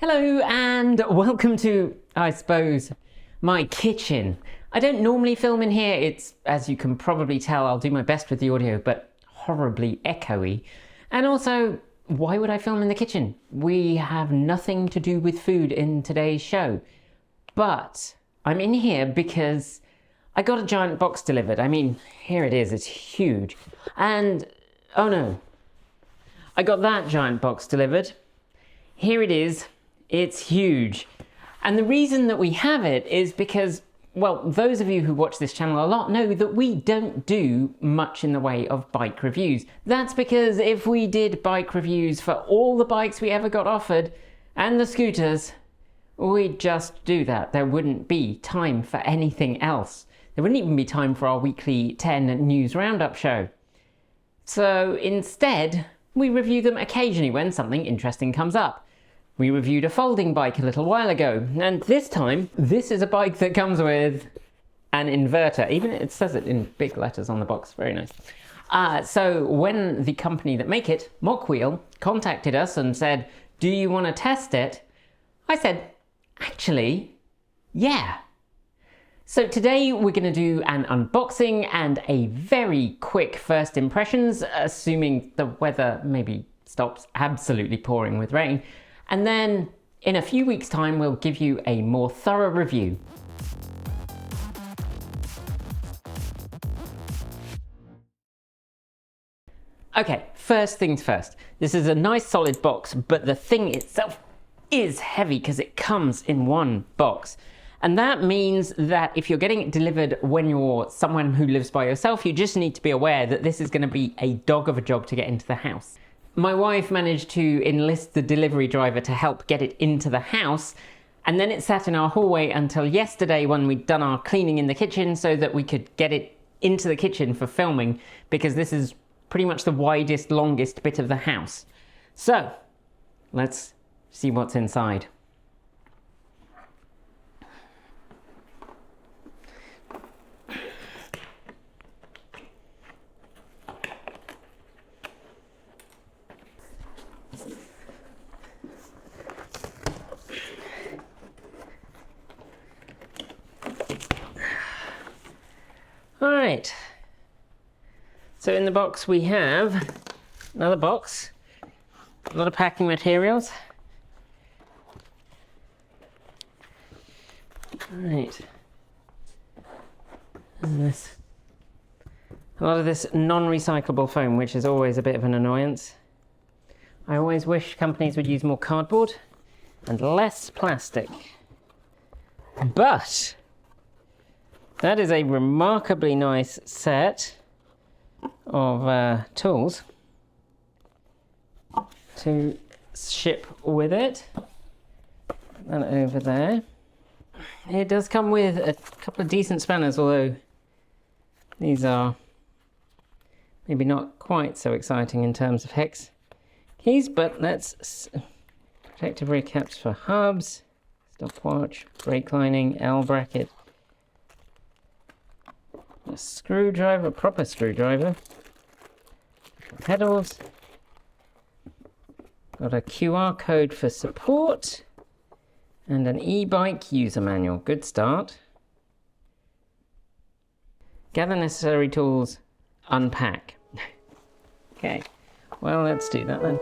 Hello and welcome to, I suppose, my kitchen. I don't normally film in here. It's, as you can probably tell, I'll do my best with the audio, but horribly echoey. And also, why would I film in the kitchen? We have nothing to do with food in today's show. But I'm in here because I got a giant box delivered. I mean, here it is, it's huge. And, oh no, I got that giant box delivered. Here it is. It's huge. And the reason that we have it is because, well, those of you who watch this channel a lot know that we don't do much in the way of bike reviews. That's because if we did bike reviews for all the bikes we ever got offered and the scooters, we'd just do that. There wouldn't be time for anything else. There wouldn't even be time for our weekly 10 news roundup show. So instead, we review them occasionally when something interesting comes up. We reviewed a folding bike a little while ago, and this time, this is a bike that comes with an inverter. Even it says it in big letters on the box, very nice. So when the company that make it, Mokwheel, contacted us and said, do you want to test it? I said, actually, yeah. So today we're going to do an unboxing and a very quick first impressions, assuming the weather maybe stops absolutely pouring with rain. And then in a few weeks' time, we'll give you a more thorough review. Okay, first things first. This is a nice solid box, but the thing itself is heavy because it comes in one box. And that means that if you're getting it delivered when you're someone who lives by yourself, you just need to be aware that this is going to be a dog of a job to get into the house. My wife managed to enlist the delivery driver to help get it into the house, and then it sat in our hallway until yesterday when we'd done our cleaning in the kitchen so that we could get it into the kitchen for filming, because this is pretty much the widest, longest bit of the house. So, let's see what's inside. Alright, so in the box we have another box, a lot of packing materials. Alright, and a lot of this non-recyclable foam, which is always a bit of an annoyance. I always wish companies would use more cardboard and less plastic. But that is a remarkably nice set of tools to ship with it. And over there. It does come with a couple of decent spanners, although these are maybe not quite so exciting in terms of hex keys, but let's protective rear caps for hubs, stopwatch, brake lining, L bracket. A screwdriver, a proper screwdriver, pedals, got a QR code for support, and an e-bike user manual. Good start. Gather necessary tools, unpack. Okay, well, let's do that then.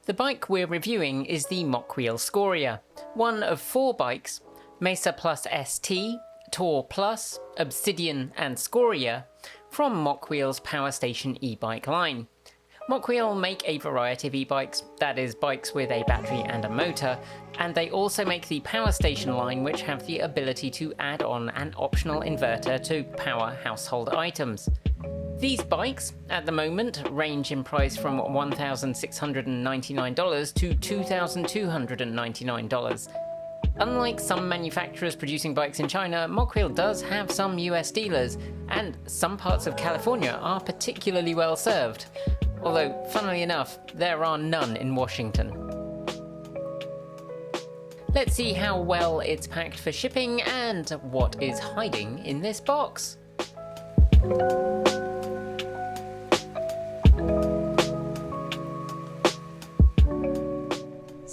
The bike we're reviewing is the Mokwheel Scoria, one of 4 bikes, Mesa Plus ST, Tour Plus, Obsidian and Scoria, from Mokwheel's Power Station e-bike line. Mokwheel make a variety of e-bikes, that is bikes with a battery and a motor, and they also make the Power Station line, which have the ability to add on an optional inverter to power household items. These bikes, at the moment, range in price from $1,699 to $2,299. Unlike some manufacturers producing bikes in China, Mokwheel does have some US dealers, and some parts of California are particularly well served. Although, funnily enough, there are none in Washington. Let's see how well it's packed for shipping and what is hiding in this box.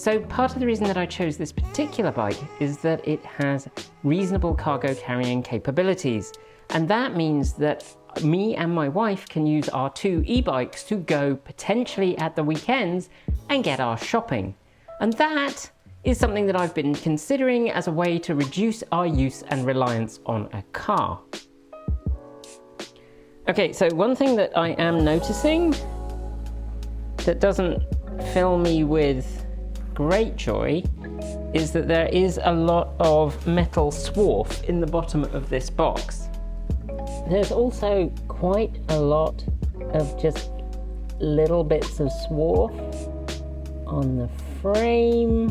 So part of the reason that I chose this particular bike is that it has reasonable cargo carrying capabilities. And that means that me and my wife can use our two e-bikes to go potentially at the weekends and get our shopping. And that is something that I've been considering as a way to reduce our use and reliance on a car. Okay, so one thing that I am noticing that doesn't fill me with great joy is that there is a lot of metal swarf in the bottom of this box. There's also quite a lot of just little bits of swarf on the frame,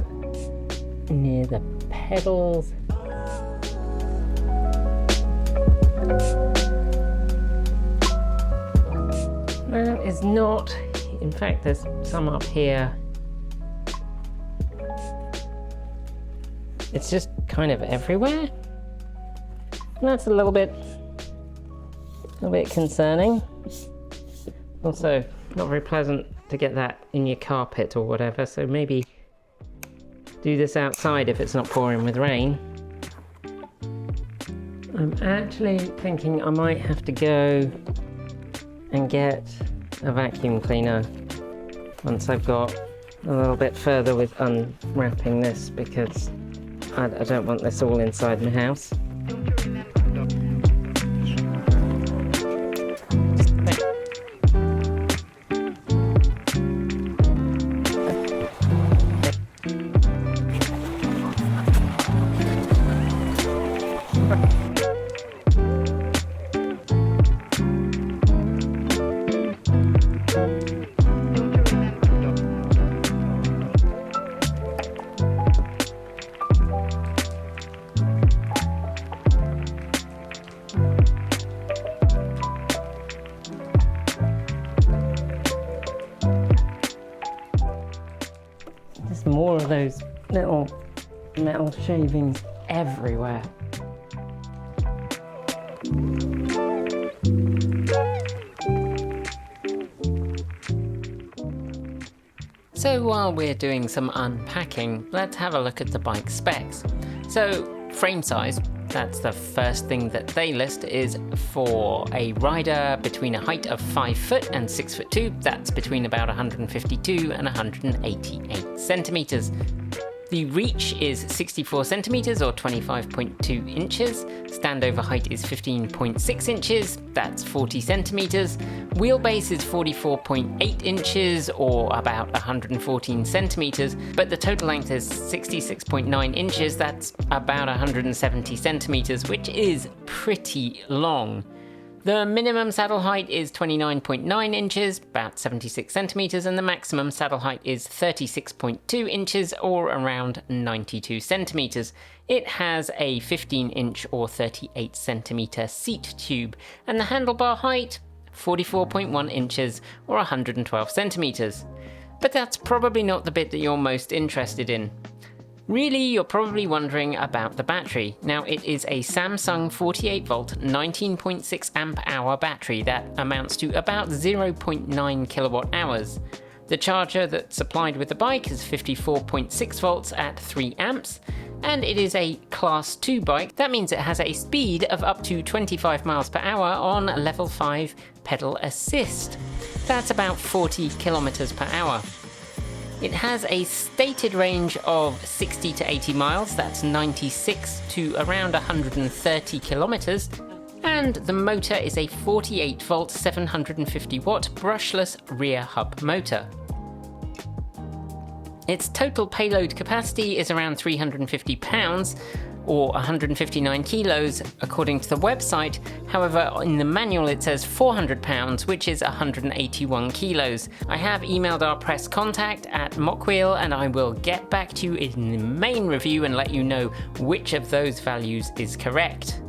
near the pedals. That is not, in fact there's some up here. It's just kind of everywhere. And that's a little bit concerning. Also, not very pleasant to get that in your carpet or whatever, so maybe do this outside if it's not pouring with rain. I'm actually thinking I might have to go and get a vacuum cleaner once I've got a little bit further with unwrapping this, because I don't want this all inside my house. More of those little metal shavings everywhere. So while we're doing some unpacking, let's have a look at the bike specs. So frame size, that's the first thing that they list, is for a rider between a height of 5 foot and 6'2". That's between about 152 and 188 centimeters. The reach is 64 centimeters or 25.2 inches. Standover height is 15.6 inches, that's 40 centimeters. Wheelbase is 44.8 inches or about 114 centimeters, but the total length is 66.9 inches, that's about 170 centimeters, which is pretty long. The minimum saddle height is 29.9 inches, about 76 centimeters, and the maximum saddle height is 36.2 inches or around 92 centimeters. It has a 15-inch or 38 centimeter seat tube, and the handlebar height, 44.1 inches or 112 centimeters. But that's probably not the bit that you're most interested in. Really, you're probably wondering about the battery. Now, it is a Samsung 48-volt 19.6 amp-hour battery that amounts to about 0.9 kilowatt hours. The charger that's supplied with the bike is 54.6 volts at 3 amps, and it is a Class 2 bike. That means it has a speed of up to 25 miles per hour on level 5 pedal assist. That's about 40 kilometers per hour. It has a stated range of 60 to 80 miles, that's 96 to around 130 kilometers, and the motor is a 48 volt 750 watt brushless rear hub motor. Its total payload capacity is around 350 pounds, or 159 kilos according to the website. However, in the manual it says 400 pounds, which is 181 kilos. I have emailed our press contact at Mokwheel and I will get back to you in the main review and let you know which of those values is correct.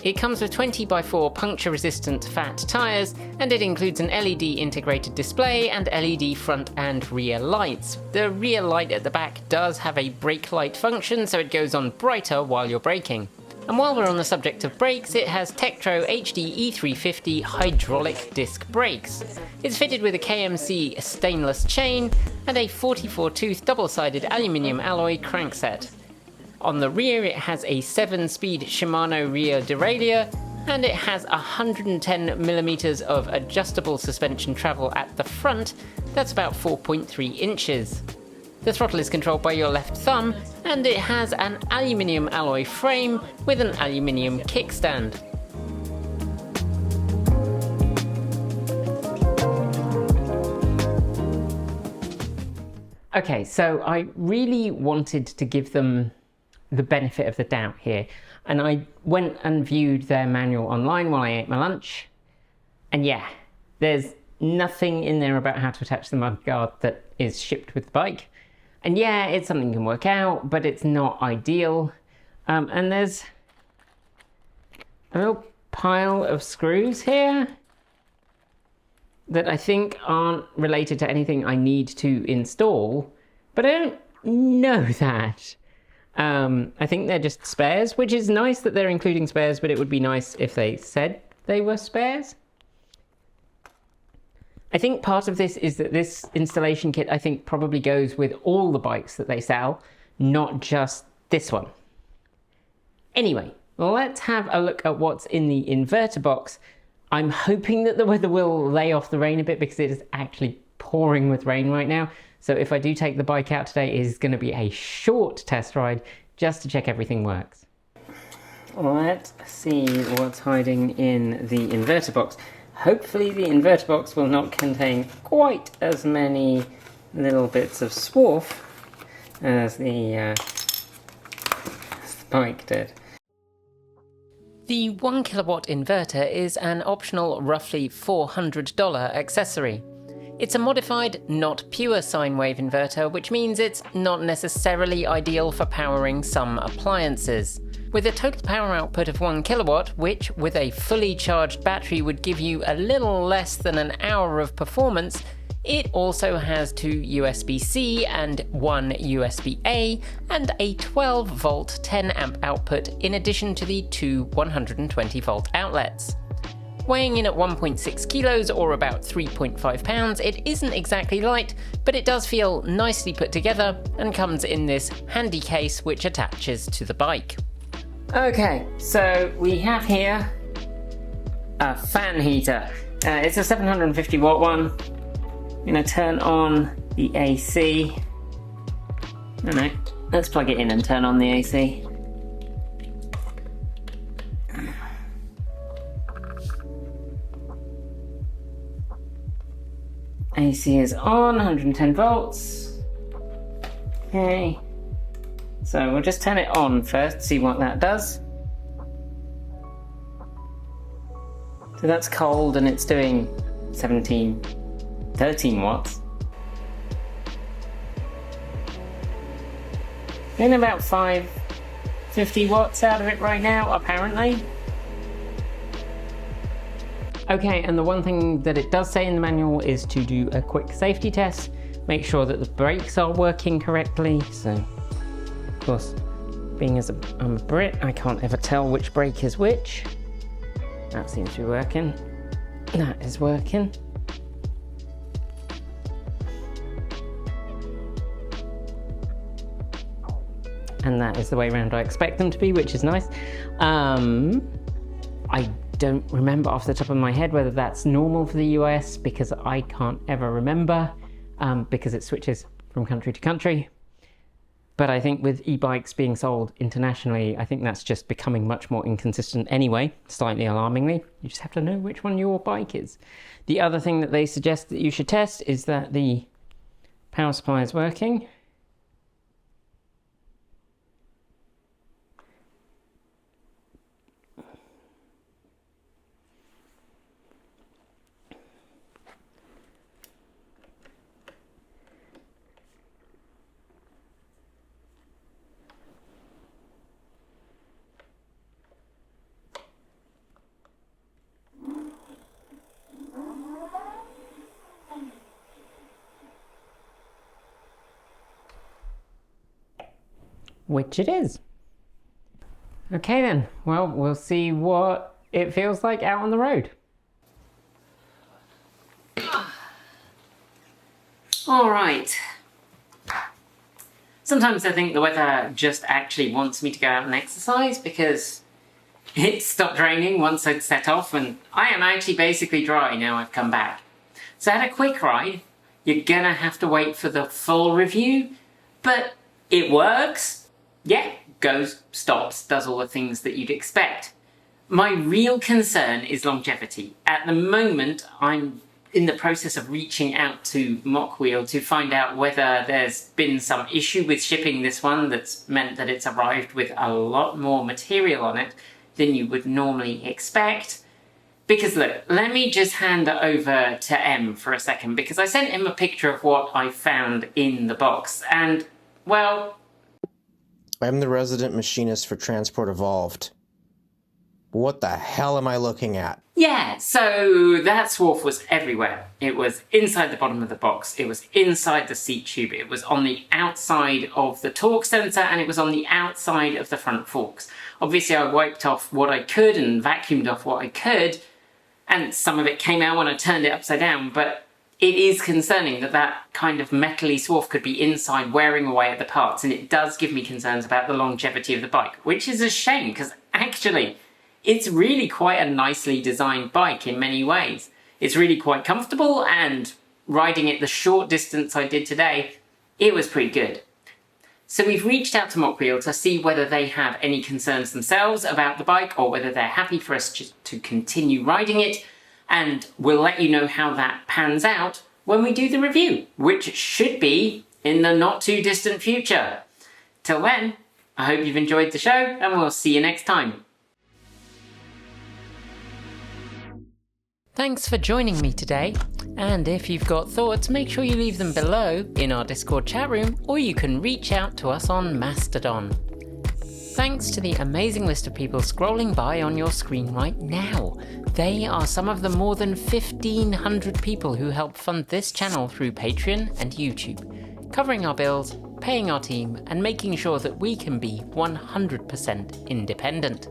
It comes with 20x4 puncture-resistant fat tyres, and it includes an LED integrated display and LED front and rear lights. The rear light at the back does have a brake light function, so it goes on brighter while you're braking. And while we're on the subject of brakes, it has Tektro HD E350 hydraulic disc brakes. It's fitted with a KMC stainless chain and a 44-tooth double-sided aluminium alloy crankset. On the rear it has a 7-speed Shimano rear derailleur, and it has 110mm of adjustable suspension travel at the front. That's about 4.3 inches. The throttle is controlled by your left thumb, and it has an aluminium alloy frame with an aluminium kickstand. Okay, so I really wanted to give them the benefit of the doubt here, and I went and viewed their manual online while I ate my lunch, and yeah, there's nothing in there about how to attach the mudguard that is shipped with the bike. And yeah, it's something you can work out, but it's not ideal. And there's a little pile of screws here that I think aren't related to anything I need to install, but I don't know that. I think they're just spares, which is nice that they're including spares, but it would be nice if they said they were spares. I think part of this is that this installation kit, I think, probably goes with all the bikes that they sell, not just this one. Anyway, let's have a look at what's in the inverter box. I'm hoping that the weather will lay off the rain a bit because it is actually pouring with rain right now. So if I do take the bike out today, it is going to be a short test ride just to check everything works. Let's see what's hiding in the inverter box. Hopefully the inverter box will not contain quite as many little bits of swarf as the bike did. The 1 kilowatt inverter is an optional roughly $400 accessory. It's a modified, not pure sine wave inverter, which means it's not necessarily ideal for powering some appliances. With a total power output of 1 kilowatt, which with a fully charged battery would give you a little less than an hour of performance, it also has 2 USB-C and 1 USB-A and a 12 volt 10 amp output in addition to the 2 120 volt outlets. Weighing in at 1.6 kilos or about 3.5 pounds, it isn't exactly light, but it does feel nicely put together and comes in this handy case which attaches to the bike. Okay, so we have here a fan heater. It's a 750 watt one. I'm going to turn on the AC. No, let's plug it in and turn on the AC. AC is on, 110 volts. Okay. So we'll just turn it on first, see what that does. So that's cold and it's doing 13 watts. Getting about 550 watts out of it right now, apparently. Okay, and the one thing that it does say in the manual is to do a quick safety test, make sure that the brakes are working correctly. So, of course, being as I'm a Brit, I can't ever tell which brake is which. That seems to be working. That is working. And that is the way around I expect them to be, which is nice. I don't remember off the top of my head whether that's normal for the US, because I can't ever remember, because it switches from country to country. But I think with e-bikes being sold internationally, I think that's just becoming much more inconsistent anyway, slightly alarmingly. You just have to know which one your bike is. The other thing that they suggest that you should test is that the power supply is working. Which it is. Okay then, well, we'll see what it feels like out on the road. All right. Sometimes I think the weather just actually wants me to go out and exercise because it stopped raining once I'd set off and I am actually basically dry now I've come back. So I had a quick ride. You're gonna have to wait for the full review, but it works. Yeah, goes, stops, does all the things that you'd expect. My real concern is longevity. At the moment, I'm in the process of reaching out to Mokwheel to find out whether there's been some issue with shipping this one that's meant that it's arrived with a lot more material on it than you would normally expect. Because look, let me just hand it over to Em for a second, because I sent him a picture of what I found in the box, and, well... I'm the resident machinist for Transport Evolved. What the hell am I looking at? Yeah, so that swarf was everywhere. It was inside the bottom of the box, it was inside the seat tube, it was on the outside of the torque sensor, and it was on the outside of the front forks. Obviously I wiped off what I could and vacuumed off what I could, and some of it came out when I turned it upside down, but it is concerning that that kind of metally swarf could be inside wearing away at the parts, and it does give me concerns about the longevity of the bike, which is a shame, because actually it's really quite a nicely designed bike in many ways. It's really quite comfortable, and riding it the short distance I did today, it was pretty good. So we've reached out to Mokwheel to see whether they have any concerns themselves about the bike or whether they're happy for us to continue riding it, and we'll let you know how that pans out when we do the review, which should be in the not too distant future. Till then, I hope you've enjoyed the show and we'll see you next time. Thanks for joining me today, and if you've got thoughts, make sure you leave them below in our Discord chat room, or you can reach out to us on Mastodon. Thanks to the amazing list of people scrolling by on your screen right now. They are some of the more than 1,500 people who help fund this channel through Patreon and YouTube, covering our bills, paying our team, and making sure that we can be 100% independent.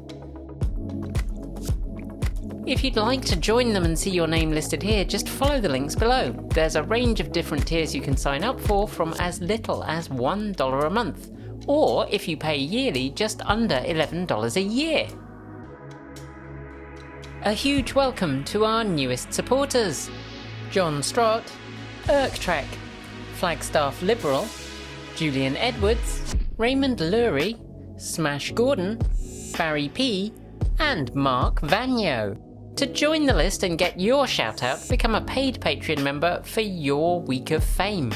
If you'd like to join them and see your name listed here, just follow the links below. There's a range of different tiers you can sign up for, from as little as $1 a month, or if you pay yearly, just under $11 a year. A huge welcome to our newest supporters: John Strott, Irktrek, Flagstaff Liberal, Julian Edwards, Raymond Lurie, Smash Gordon, Barry P, and Mark Vagno. To join the list and get your shout out, become a paid Patreon member for your week of fame.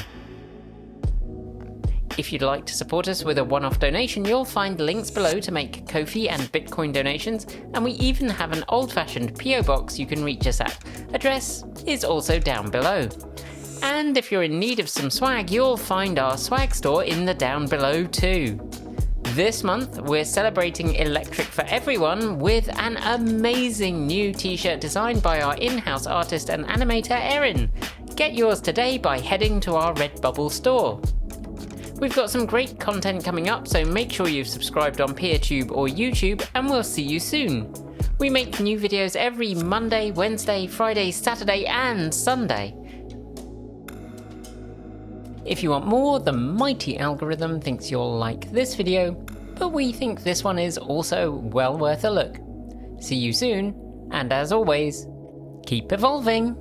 If you'd like to support us with a one-off donation, you'll find links below to make Ko-fi and Bitcoin donations, and we even have an old-fashioned PO box you can reach us at. Address is also down below. And if you're in need of some swag, you'll find our swag store in the down below too. This month, we're celebrating Electric for Everyone with an amazing new t-shirt designed by our in-house artist and animator, Erin. Get yours today by heading to our Redbubble store. We've got some great content coming up, so make sure you've subscribed on PeerTube or YouTube, and we'll see you soon. We make new videos every Monday, Wednesday, Friday, Saturday, and Sunday. If you want more, the mighty algorithm thinks you'll like this video, but we think this one is also well worth a look. See you soon, and as always, keep evolving!